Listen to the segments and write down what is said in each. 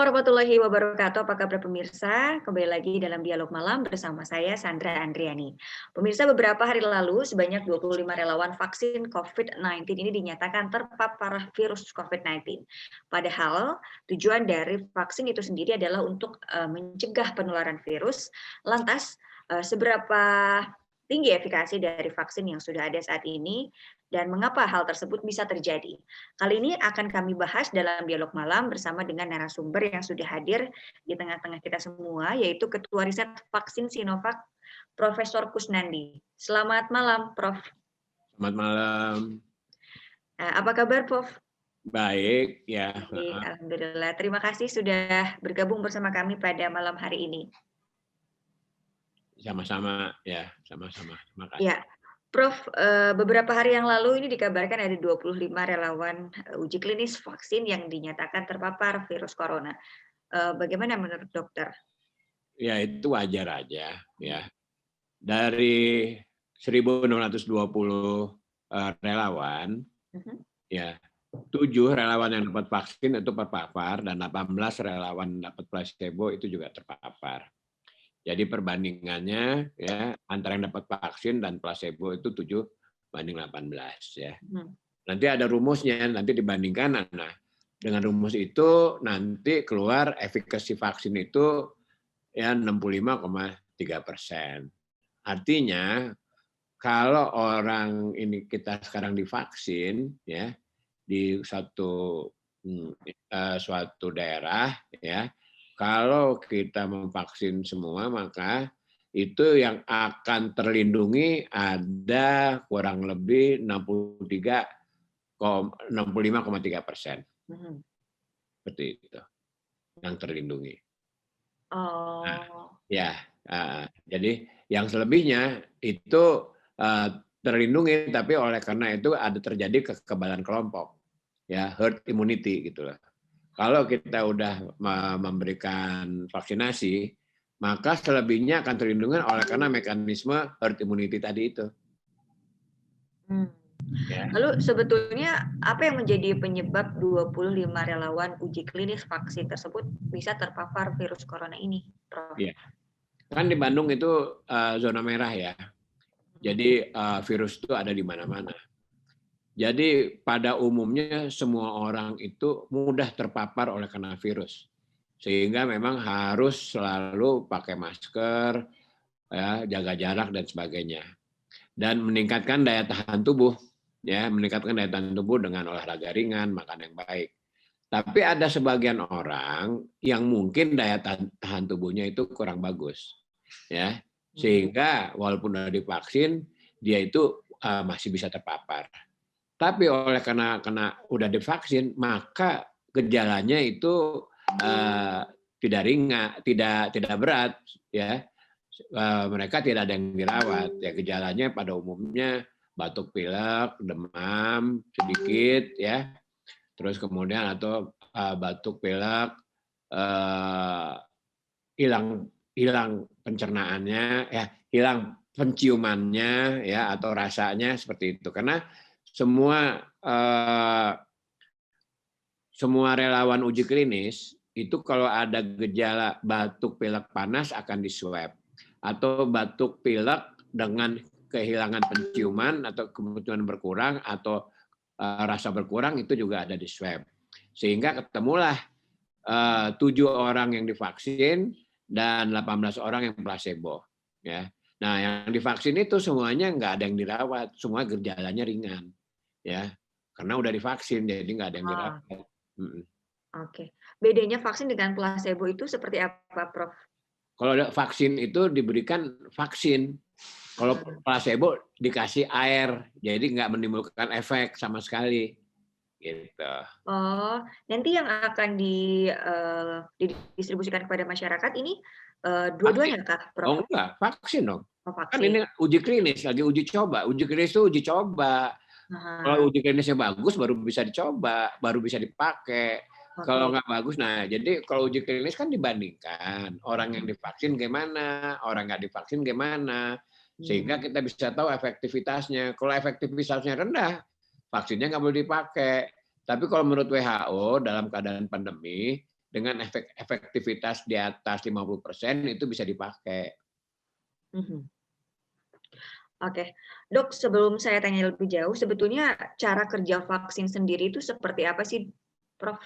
warahmatullahi wabarakatuh. Apa kabar pemirsa? Kembali lagi dalam Dialog Malam bersama saya Sandra Andriani. Pemirsa, beberapa hari lalu sebanyak 25 relawan vaksin COVID-19 ini dinyatakan terpapar virus COVID-19. Padahal tujuan dari vaksin itu sendiri adalah untuk mencegah penularan virus. Lantas seberapa tinggi efikasi dari vaksin yang sudah ada saat ini dan mengapa hal tersebut bisa terjadi? Kali ini akan kami bahas dalam dialog malam bersama dengan narasumber yang sudah hadir di tengah-tengah kita semua, yaitu Ketua Riset Vaksin Sinovac, Profesor Kusnandi. Selamat malam, Prof. Selamat malam. Apa kabar, Prof? Baik, ya. Baik, alhamdulillah. Terima kasih sudah bergabung bersama kami pada malam hari ini. Sama-sama, ya, sama-sama. Terima kasih. Ya, Prof, beberapa hari yang lalu ini dikabarkan ada 25 relawan uji klinis vaksin yang dinyatakan terpapar virus corona. Bagaimana menurut dokter? Ya, itu wajar aja, ya. Dari 1.620 relawan, ya, 7 relawan yang dapat vaksin itu terpapar dan 18 relawan dapat placebo itu juga terpapar. Jadi perbandingannya ya antara yang dapat vaksin dan placebo itu 7:18 ya. Nanti ada rumusnya, nanti dibandingkan. Nah, dengan rumus itu nanti keluar efikasi vaksin itu ya 65,3%. Artinya kalau orang ini kita sekarang divaksin ya di suatu daerah ya, kalau kita memvaksin semua, maka itu yang akan terlindungi ada kurang lebih 65,3%. Seperti itu yang terlindungi. Oh. Ya, jadi yang selebihnya itu terlindungi, tapi oleh karena itu ada terjadi kekebalan kelompok, ya herd immunity gitulah. Kalau kita udah memberikan vaksinasi, maka selebihnya akan terlindungi oleh karena mekanisme herd immunity tadi itu. Ya. Lalu sebetulnya apa yang menjadi penyebab 25 relawan uji klinis vaksin tersebut bisa terpapar virus corona ini, Prof? Ya. Kan di Bandung itu zona merah ya. Jadi virus itu ada di mana-mana. Jadi pada umumnya semua orang itu mudah terpapar oleh karena virus, sehingga memang harus selalu pakai masker, ya, jaga jarak dan sebagainya, dan meningkatkan daya tahan tubuh, ya, meningkatkan daya tahan tubuh dengan olahraga ringan, makan yang baik. Tapi ada sebagian orang yang mungkin daya tahan tubuhnya itu kurang bagus, ya, sehingga walaupun sudah divaksin dia itu masih bisa terpapar. Tapi oleh karena udah divaksin, maka gejalanya itu tidak ringan, tidak berat, ya. Mereka tidak ada yang dirawat. Ya, gejalanya pada umumnya batuk pilek, demam sedikit, ya. Terus kemudian atau batuk pilek, hilang pencernaannya, ya, hilang penciumannya, ya, atau rasanya seperti itu. Karena semua relawan uji klinis itu kalau ada gejala batuk pilek panas akan diswab, atau batuk pilek dengan kehilangan penciuman atau kebutuhan berkurang atau rasa berkurang itu juga ada di swab, sehingga ketemulah 7 orang yang divaksin dan 18 orang yang placebo, ya. Nah, yang divaksin itu semuanya nggak ada yang dirawat, semua gejalanya ringan. Ya, karena udah divaksin, jadi nggak ada yang dirawat. Oke. Bedanya vaksin dengan placebo itu seperti apa, Prof? Kalau vaksin itu diberikan vaksin. Kalau placebo dikasih air, jadi nggak menimbulkan efek sama sekali. Gitu. Oh, nanti yang akan didistribusikan kepada masyarakat ini dua-duanya kah, Prof? Oh enggak, vaksin dong. Oh, vaksin. Kan ini uji klinis, lagi uji coba. Uji klinis itu uji coba. Kalau uji klinisnya bagus baru bisa dicoba, baru bisa dipakai. Kalau nggak bagus, nah jadi kalau uji klinis kan dibandingkan orang yang divaksin gimana, orang nggak divaksin gimana, sehingga kita bisa tahu efektivitasnya. Kalau efektivitasnya rendah, vaksinnya nggak boleh dipakai. Tapi kalau menurut WHO dalam keadaan pandemi, dengan efektivitas di atas 50% itu bisa dipakai. Mhm. Oke, Dok, sebelum saya tanya lebih jauh, sebetulnya cara kerja vaksin sendiri itu seperti apa sih, Prof?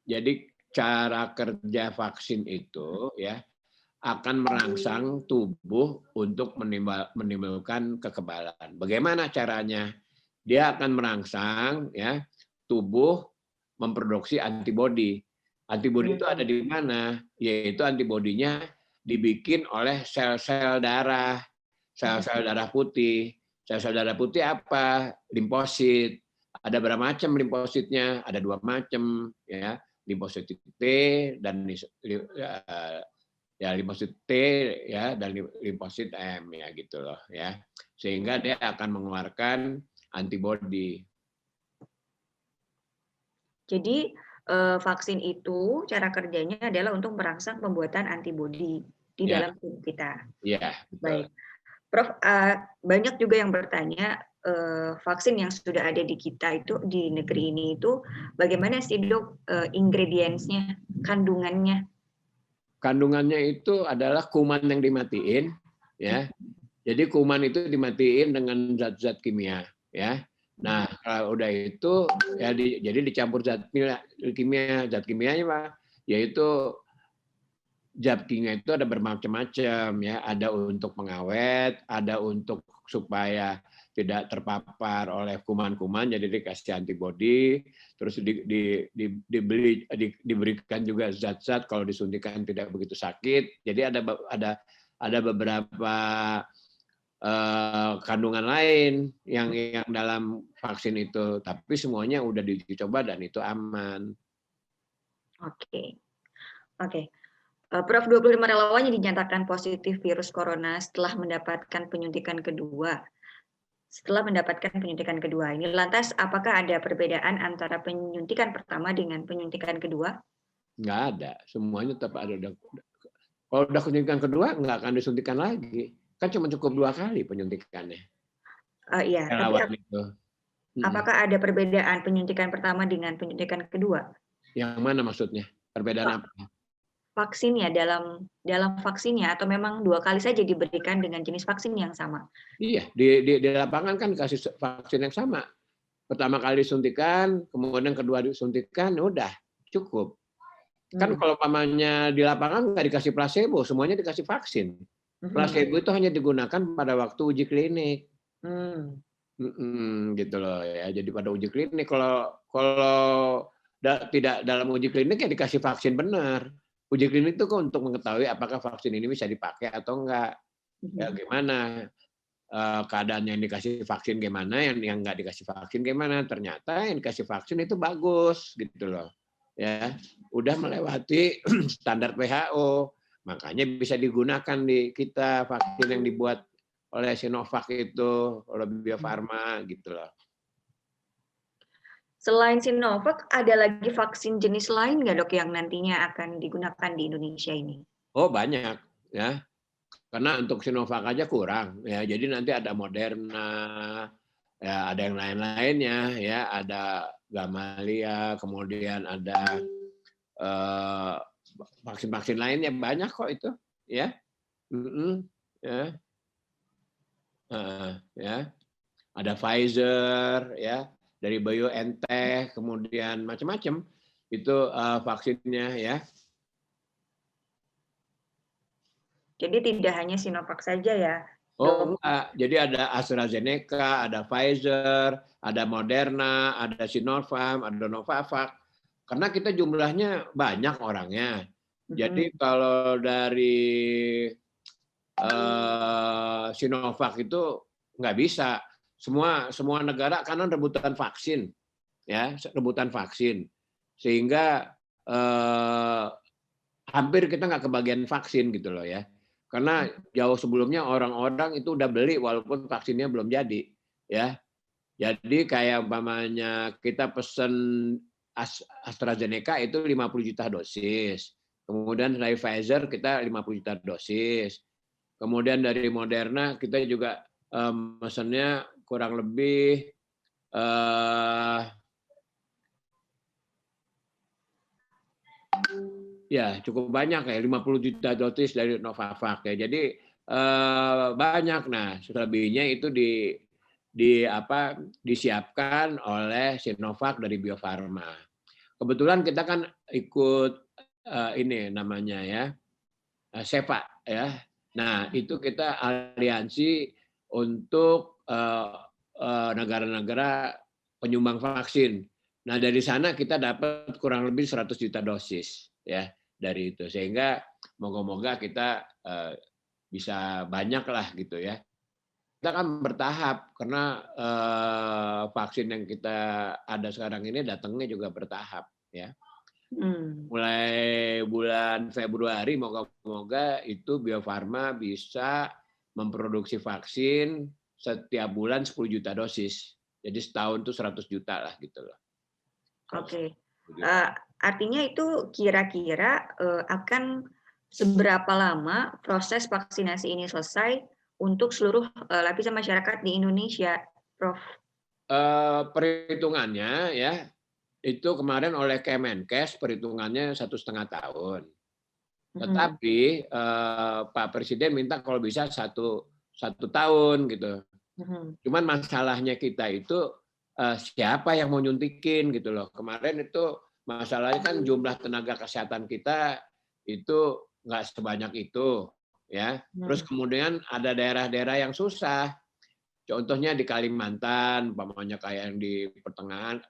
Jadi cara kerja vaksin itu ya akan merangsang tubuh untuk menimbulkan kekebalan. Bagaimana caranya? Dia akan merangsang ya tubuh memproduksi antibodi. Antibodi itu ada di mana? Yaitu antibodinya dibikin oleh sel-sel darah, sel-sel darah putih. Sel-sel darah putih apa? Limfosit. Ada berapa macam limfositnya? Ada 2 macam ya, limfosit T dan ya limfosit T ya dan limfosit M ya gitu loh ya. Sehingga dia akan mengeluarkan antibodi. Jadi, vaksin itu cara kerjanya adalah untuk merangsang pembuatan antibodi di Ya, dalam tubuh kita. ya betul. Baik. Prof, banyak juga yang bertanya, vaksin yang sudah ada di kita itu, di negeri ini itu, bagaimana sih Dok, ingredients-nya, kandungannya? Kandungannya itu adalah kuman yang dimatiin ya. Jadi kuman itu dimatiin dengan zat-zat kimia ya. Nah, kalau udah itu ya jadi dicampur zat kimia. Zat kimianya apa? Yaitu zat kimia itu ada bermacam-macam ya. Ada untuk pengawet, ada untuk supaya tidak terpapar oleh kuman-kuman, jadi dikasih antibodi, terus diberikan juga zat-zat kalau disuntikan tidak begitu sakit. Jadi ada beberapa kandungan lain yang dalam vaksin itu, tapi semuanya udah dicoba dan itu aman. Oke. Oke. Prof, 25 relawan yang dinyatakan positif virus corona setelah mendapatkan penyuntikan kedua. Setelah mendapatkan penyuntikan kedua ini, lantas apakah ada perbedaan antara penyuntikan pertama dengan penyuntikan kedua? Nggak ada, semuanya tetap ada. Kalau udah penyuntikan kedua, nggak akan disuntikan lagi. Kan cuma cukup 2 kali penyuntikannya. Iya, tapi Relawan itu. apakah ada perbedaan penyuntikan pertama dengan penyuntikan kedua? Yang mana maksudnya? Perbedaan apa? Vaksinnya, dalam vaksinnya, atau memang 2 kali saja diberikan dengan jenis vaksin yang sama? Iya, di lapangan kan kasih vaksin yang sama. Pertama kali disuntikan, kemudian kedua disuntikan, udah cukup. Kan kalau pamannya di lapangan nggak dikasih placebo, semuanya dikasih vaksin. Placebo itu hanya digunakan pada waktu uji klinik. Gitu loh ya. Jadi pada uji klinik, kalau tidak dalam uji klinik ya dikasih vaksin benar. Uji klinik itu kan untuk mengetahui apakah vaksin ini bisa dipakai atau enggak. Ya gimana keadaannya yang dikasih vaksin gimana, yang nggak dikasih vaksin gimana. Ternyata yang dikasih vaksin itu bagus gitu loh. Ya, udah melewati standar WHO. Makanya bisa digunakan di kita vaksin yang dibuat oleh Sinovac itu, oleh Bio Farma gitu loh. Selain Sinovac, ada lagi vaksin jenis lain nggak dok yang nantinya akan digunakan di Indonesia ini? Oh banyak ya, karena untuk Sinovac aja kurang ya. Jadi nanti ada Moderna, ya ada yang lain-lainnya ya, ada Gamaleya, kemudian ada vaksin-vaksin lainnya banyak kok itu ya. Ya. Ya. Ada Pfizer ya, dari BioNTech, kemudian macam-macam itu vaksinnya ya. Jadi tidak hanya Sinovac saja ya, Oh dok? enggak, jadi ada AstraZeneca, ada Pfizer, ada Moderna, ada Sinovac, ada Novavax. Karena kita jumlahnya banyak orangnya. Jadi kalau dari Sinovac itu nggak bisa. Semua negara karena rebutan vaksin, ya rebutan vaksin, sehingga hampir kita nggak kebagian vaksin gitu loh ya. Karena jauh sebelumnya orang-orang itu udah beli walaupun vaksinnya belum jadi, ya. Jadi kayak umpamanya kita pesen AstraZeneca itu 50 juta dosis. Kemudian dari Pfizer kita 50 juta dosis. Kemudian dari Moderna kita juga mesennya kurang lebih Ya, cukup banyak ya, 50 juta dosis dari Novavax ya. Jadi banyak. Nah, selebihnya itu disiapkan oleh Sinovac dari Bio Farma. Kebetulan kita kan ikut ini namanya ya, SEPA ya. Nah, itu kita aliansi untuk negara-negara penyumbang vaksin. Nah, dari sana kita dapat kurang lebih 100 juta dosis ya dari itu. Sehingga moga-moga kita bisa banyak lah gitu ya. Kita kan bertahap karena vaksin yang kita ada sekarang ini datangnya juga bertahap ya. Mulai bulan Februari moga-moga itu Bio Farma bisa memproduksi vaksin setiap bulan 10 juta dosis. Jadi setahun tuh 100 juta lah gitu loh. Oke. Artinya itu kira-kira akan seberapa lama proses vaksinasi ini selesai untuk seluruh lapisan masyarakat di Indonesia, Prof? Perhitungannya ya, itu kemarin oleh Kemenkes perhitungannya 1,5 tahun. Tetapi Pak Presiden minta kalau bisa satu tahun gitu. Cuman masalahnya kita itu siapa yang mau nyuntikin gitu loh. Kemarin itu masalahnya kan jumlah tenaga kesehatan kita itu nggak sebanyak itu ya. Terus kemudian ada daerah-daerah yang susah. Contohnya di Kalimantan, umpamanya kayak yang di pertengahan,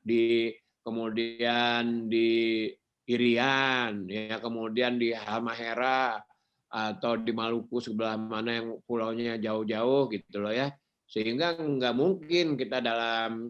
kemudian di Irian, ya kemudian di Halmahera atau di Maluku sebelah mana yang pulaunya jauh-jauh gitu loh ya. Sehingga nggak mungkin kita dalam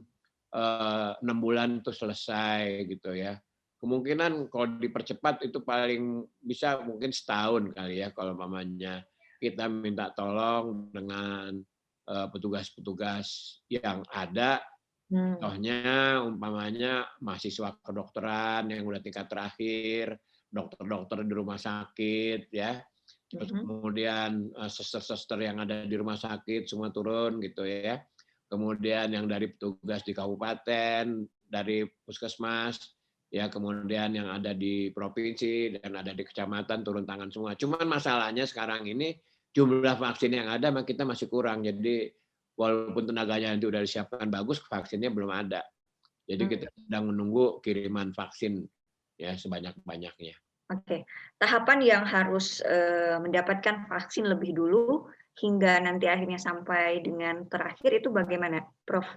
6 bulan itu selesai gitu ya. Kemungkinan kalau dipercepat itu paling bisa mungkin setahun kali ya kalau mamanya kita minta tolong dengan petugas-petugas yang ada. Contohnya umpamanya mahasiswa kedokteran yang udah tingkat terakhir, dokter-dokter di rumah sakit ya. Terus kemudian suster-suster yang ada di rumah sakit semua turun gitu ya. Kemudian yang dari petugas di kabupaten, dari puskesmas, ya kemudian yang ada di provinsi dan ada di kecamatan turun tangan semua. Cuman masalahnya sekarang ini jumlah vaksin yang ada kita masih kurang. Jadi walaupun tenaganya nanti udah disiapkan bagus, vaksinnya belum ada. Jadi kita sedang menunggu kiriman vaksin ya sebanyak-banyaknya. Oke, tahapan yang harus mendapatkan vaksin lebih dulu hingga nanti akhirnya sampai dengan terakhir itu bagaimana, Prof?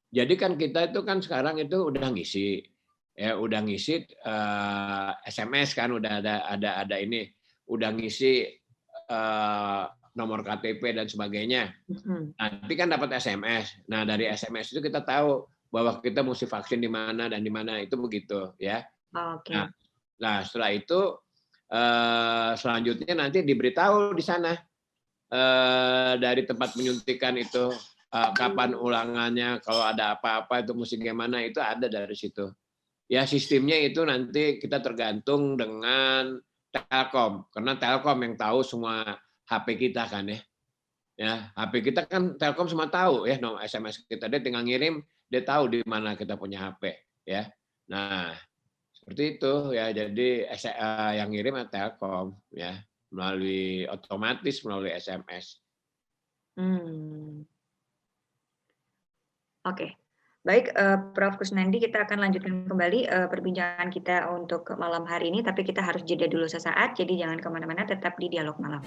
Jadi kan kita itu kan sekarang itu udah ngisi, ya udah ngisi SMS kan udah ada ini, udah ngisi nomor KTP dan sebagainya. Nanti kan dapat SMS. Nah dari SMS itu kita tahu bahwa kita mesti vaksin di mana dan di mana itu begitu ya. Oke. Nah setelah itu selanjutnya nanti diberitahu di sana dari tempat penyuntikan itu kapan ulangannya, kalau ada apa-apa itu mesti gimana itu ada dari situ. Ya sistemnya itu nanti kita tergantung dengan Telkom karena Telkom yang tahu semua HP kita kan ya. Ya, HP kita kan Telkom semua tahu ya nomor SMS kita, dia tinggal ngirim, dia tahu di mana kita punya HP ya. Nah, seperti itu ya. Jadi yang ngirim Telkom ya melalui otomatis melalui SMS. Oke. Baik, Prof. Kusnandi, kita akan lanjutkan kembali perbincangan kita untuk malam hari ini, tapi kita harus jeda dulu sesaat, jadi jangan kemana-mana, tetap di Dialog Malam.